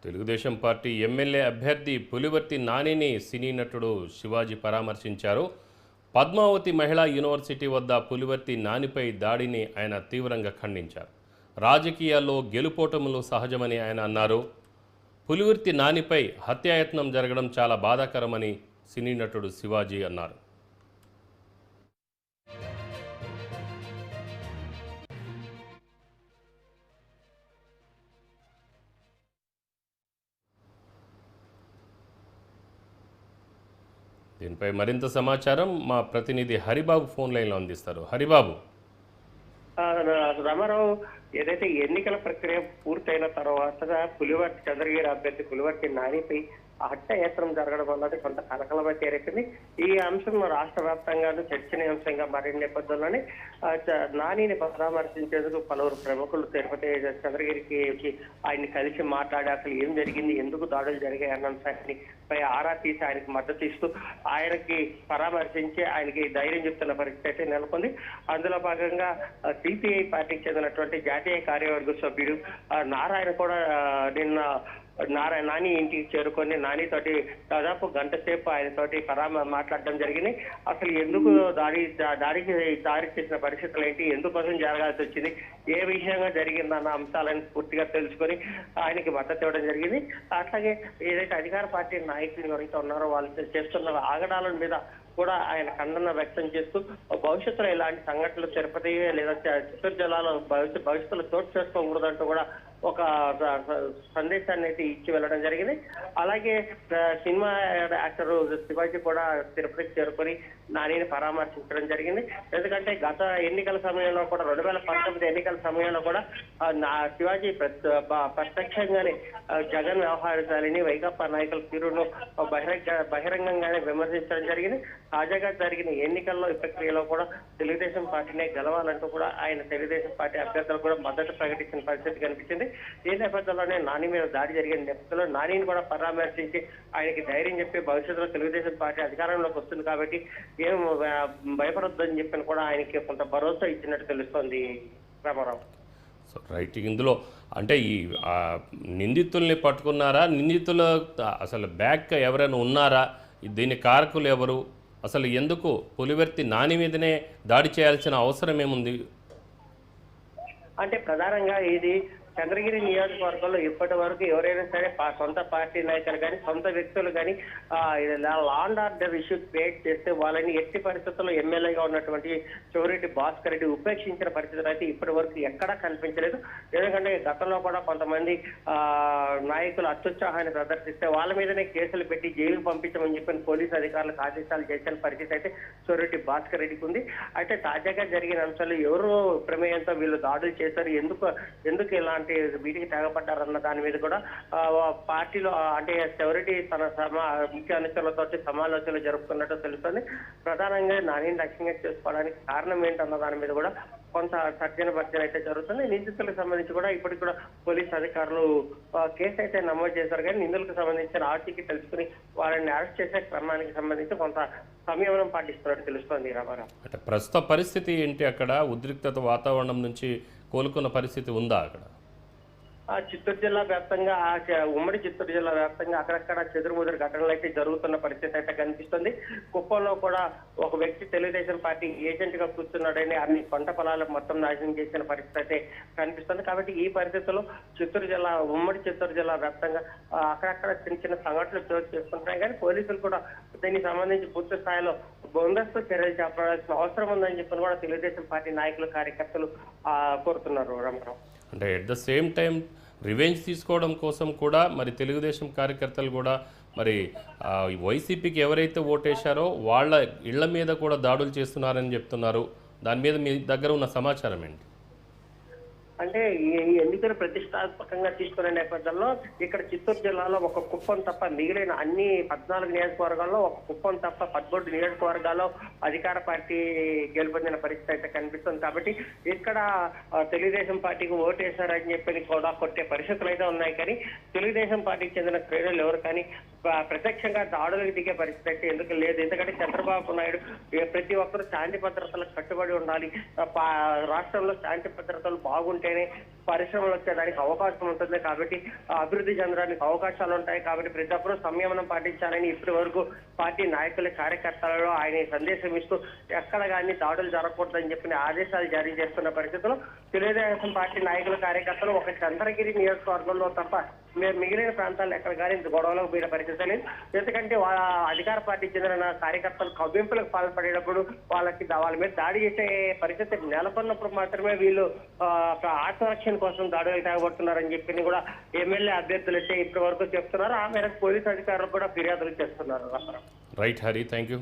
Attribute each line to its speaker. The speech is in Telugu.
Speaker 1: తెలుగుదేశం పార్టీ ఎమ్మెల్యే అభ్యర్థి పులివర్తి నానిని సినీ నటుడు శివాజీ పరామర్శించారు. పద్మావతి మహిళా యూనివర్సిటీ వద్ద పులివర్తి నానిపై దాడిని ఆయన తీవ్రంగా ఖండించారు. రాజకీయాల్లో గెలుపోటములు సహజమని ఆయన అన్నారు. పులివర్తి నానిపై హత్యాయత్నం జరగడం చాలా బాధాకరమని సినీ నటుడు శివాజీ అన్నారు. దీనిపై మరింత సమాచారం మా ప్రతినిధి హరిబాబు ఫోన్ లైన్లో అందిస్తారు. హరిబాబు,
Speaker 2: రామారావు, ఏదైతే ఎన్నికల ప్రక్రియ పూర్తయిన తర్వాత పులివర్తి చంద్రగిరి అభ్యర్థి పులివర్తి నానిపై హత్యాయత్నం జరగడం అన్నది కొంత కలకలమై తేరెక్కింది. ఈ అంశం రాష్ట్ర వ్యాప్తంగాను చర్చనీయాంశంగా మారిన నేపథ్యంలోనే నానిని పరామర్శించేందుకు పలువురు ప్రముఖులు తిరుపతి చంద్రగిరికి వచ్చి ఆయన్ని కలిసి మాట్లాడి అసలు ఏం జరిగింది, ఎందుకు దాడులు జరిగాయి అన్న అంశాన్ని పై ఆరా తీసి ఆయనకి మద్దతు ఇస్తూ ఆయనకి పరామర్శించి ఆయనకి ధైర్యం చెప్తున్న పరిస్థితి అయితే నెలకొంది. అందులో భాగంగా సిపిఐ పార్టీకి చెందినటువంటి జాతీయ కార్యవర్గ సభ్యుడు నారాయణ కూడా నిన్న నాని ఇంటికి చేరుకొని నానితోటి దాదాపు గంట సేపు ఆయనతోటి మాట్లాడడం జరిగింది. అసలు ఎందుకు దాడికి దారి చేసిన పరిస్థితులు ఏంటి, ఎందుకోసం జరగాల్సి వచ్చింది, ఏ విషయంగా జరిగిందన్న అంశాలను పూర్తిగా తెలుసుకొని ఆయనకి మద్దతు ఇవ్వడం జరిగింది. అట్లాగే ఏదైతే అధికార పార్టీ నాయకులు ఎవరైతే ఉన్నారో వాళ్ళు చేస్తున్న ఆగడాల మీద కూడా ఆయన ఖండన వ్యక్తం చేస్తూ భవిష్యత్తులో ఇలాంటి సంఘటనలు తిరుపతి లేదా చిత్తూరు జిల్లాలో భవిష్యత్తులో చోటు చేసుకోకూడదంటూ కూడా ఒక సందేశాన్ని అయితే ఇచ్చి వెళ్ళడం జరిగింది. అలాగే సినిమా యాక్టర్ శివాజీ కూడా తిరుపతికి చేరుకొని నానిని పరామర్శించడం జరిగింది. ఎందుకంటే గత ఎన్నికల సమయంలో కూడా 2019 ఎన్నికల సమయంలో కూడా శివాజీ ప్రత్యక్షంగానే జగన్ వ్యవహారాలని వైకాపా నాయకుల తీరును బహిరంగంగానే విమర్శించడం జరిగింది. తాజాగా జరిగిన ఎన్నికల్లో ఈ ప్రక్రియలో కూడా తెలుగుదేశం పార్టీనే గెలవాలంటూ కూడా ఆయన తెలుగుదేశం పార్టీ అభ్యర్థులు కూడా మద్దతు ప్రకటించిన పరిస్థితి కనిపించింది. ఈ నేపథ్యంలోనే నాని మీద దాడి జరిగిన నేపథ్యంలో నానిని కూడా పరామర్శించి ఆయనకి ధైర్యం చెప్పి భవిష్యత్తులో తెలుగుదేశం పార్టీ అధికారంలోకి వస్తుంది కాబట్టి ఏం భయపడొద్దని చెప్పిన కూడా ఆయనకి కొంత భరోసా ఇచ్చినట్టు తెలుస్తోంది రామారావు.
Speaker 1: సో రైట్, ఇందులో అంటే ఈ నిందితుల్ని పట్టుకున్నారా, నిందితుల అసలు బ్యాక్ ఎవరైనా ఉన్నారా, దీని కారకులు ఎవరు, అసలు ఎందుకు పులివర్తి నాని మీదనే దాడి చేయాల్సిన అవసరం ఏముంది?
Speaker 2: అంటే ప్రధానంగా ఇది చంద్రగిరి నియోజకవర్గంలో ఇప్పటి వరకు ఎవరైనా సరే సొంత పార్టీ నాయకులు కానీ సొంత వ్యక్తులు కానీ law and order issue create చేస్తే వాళ్ళని ఎట్టి పరిస్థితుల్లో ఎమ్మెల్యేగా ఉన్నటువంటి చౌరెడ్డి భాస్కర్ రెడ్డి ఉపేక్షించిన పరిస్థితులు అయితే ఇప్పటి వరకు ఎక్కడా కనిపించలేదు. ఎందుకంటే గతంలో కూడా కొంతమంది నాయకులు అత్యుత్సాహాన్ని ప్రదర్శిస్తే వాళ్ళ మీదనే కేసులు పెట్టి జైలుకు పంపించమని చెప్పిన పోలీసు అధికారులకు ఆదేశాలు చేసిన పరిస్థితి అయితే చౌరెడ్డి భాస్కర్ రెడ్డికి ఉంది. అయితే తాజాగా జరిగిన అంశాలు ఎవరు ప్రమేయంతో వీళ్ళు దాడులు చేశారు, ఎందుకు ఇలాంటి వీటికి తెగపడ్డారన్న దాని మీద కూడా పార్టీలో అంటే సెవరిటీ తన ముఖ్య అనుచరులతో సమాలోచనలు జరుపుతున్నట్టు తెలుస్తుంది. ప్రధానంగా నానిని లక్ష్యంగా చేసుకోవడానికి కారణం ఏంటన్న దాని మీద కూడా కొంత భర్జన అయితే జరుగుతుంది. నిందితులకు సంబంధించి కూడా ఇప్పటికి కూడా పోలీసు అధికారులు కేసు అయితే నమోదు చేశారు. కానీ నిందితులకు సంబంధించిన ఆర్టీకి తెలుసుకుని వారిని అరెస్ట్ చేసే క్రమానికి సంబంధించి కొంత సంయమనం పాటిస్తున్నట్టు తెలుస్తోంది రామారావు.
Speaker 1: అంటే ప్రస్తుత పరిస్థితి ఏంటి, అక్కడ ఉద్రిక్తత వాతావరణం నుంచి కోలుకున్న పరిస్థితి ఉందా అక్కడ?
Speaker 2: చిత్తూరు జిల్లా వ్యాప్తంగా ఉమ్మడి చిత్తూరు జిల్లా వ్యాప్తంగా అక్కడక్కడ చెదురుముదురు ఘటనలు అయితే జరుగుతున్న పరిస్థితి అయితే కనిపిస్తుంది. కుప్పంలో కూడా ఒక వ్యక్తి తెలుగుదేశం పార్టీ ఏజెంట్ గా కూర్చున్నాడని అన్ని పంట పొలాలు మొత్తం నాశనం చేసిన పరిస్థితి అయితే కనిపిస్తుంది. కాబట్టి ఈ పరిస్థితుల్లో ఉమ్మడి చిత్తూరు జిల్లా వ్యాప్తంగా అక్కడక్కడ చిన్న చిన్న సంఘటనలు చోటు చేసుకుంటున్నాయి. కానీ పోలీసులు కూడా దీనికి సంబంధించి పూర్తి స్థాయిలో ముందస్తు చర్యలు చేపట్టాల్సిన అవసరం ఉందని చెప్పి కూడా తెలుగుదేశం పార్టీ నాయకులు కార్యకర్తలు కోరుతున్నారు రామారావు.
Speaker 1: అంటే at the same time revenge తీసుకోవడం కోసం కూడా మరి తెలుగుదేశం కార్యకర్తలు కూడా మరి వైసీపీకి ఎవరైతే ఓటేశారో వాళ్ళ ఇళ్ల మీద కూడా దాడులు చేస్తున్నారని చెప్తున్నారు. దాని మీద మీ దగ్గర ఉన్న సమాచారం ఏంటి?
Speaker 2: అంటే ఈ ఎన్నికలు ప్రతిష్టాత్మకంగా తీసుకునే నేపథ్యంలో ఇక్కడ చిత్తూరు జిల్లాలో ఒక కుప్పం తప్ప మిగిలిన అన్ని 14 నియోజకవర్గాల్లో ఒక కుప్పం తప్ప 13 నియోజకవర్గాల్లో అధికార పార్టీ గెలుపొందిన పరిస్థితి అయితే కనిపిస్తుంది. కాబట్టి ఇక్కడ తెలుగుదేశం పార్టీకి ఓటేశారని చెప్పి కూడా కొట్టే పరిస్థితులు అయితే ఉన్నాయి. కానీ తెలుగుదేశం పార్టీకి చెందిన శ్రేణులు ఎవరు కానీ ప్రత్యక్షంగా దాడులకు దిగే పరిస్థితి అయితే ఎందుకు లేదు. ఎందుకంటే చంద్రబాబు నాయుడు ప్రతి ఒక్కరూ శాంతి భద్రతలకు కట్టుబడి ఉండాలి, రాష్ట్రంలో శాంతి భద్రతలు బాగుంటేనే పరిశ్రమలు వచ్చేదానికి అవకాశం ఉంటుంది, కాబట్టి అభివృద్ధి చెందడానికి అవకాశాలు ఉంటాయి, కాబట్టి ప్రతి ఒక్కరూ సంయమనం పాటించాలని ఇప్పటి వరకు పార్టీ నాయకుల కార్యకర్తలలో ఆయన సందేశం ఇస్తూ ఎక్కడ కానీ దాడులు జరగకూడదని చెప్పిన ఆదేశాలు జారీ చేస్తున్న పరిస్థితుల్లో తెలుగుదేశం పార్టీ నాయకుల కార్యకర్తలు ఒక చంద్రగిరి నియోజకవర్గంలో తప్ప మిగిలిన ప్రాంతాల్లో ఎక్కడ కానీ ఇంత గొడవలకు పోయిన పరిస్థితి లేదు. ఎందుకంటే వాళ్ళ అధికార పార్టీకి చెందిన కార్యకర్తలు కవ్వింపులకు పాల్పడేటప్పుడు వాళ్ళ మీద దాడి చేసే పరిస్థితి నెలకొన్నప్పుడు మాత్రమే వీళ్ళు ఆత్మరక్షణ కోసం దాడులు తెగబడుతున్నారని చెప్పి కూడా ఎమ్మెల్యే అభ్యర్థులు అయితే ఇప్పటి వరకు చెప్తున్నారు. ఆ మేరకు పోలీసు అధికారులు కూడా ఫిర్యాదులు చేస్తున్నారు.
Speaker 1: Right Hari, thank you.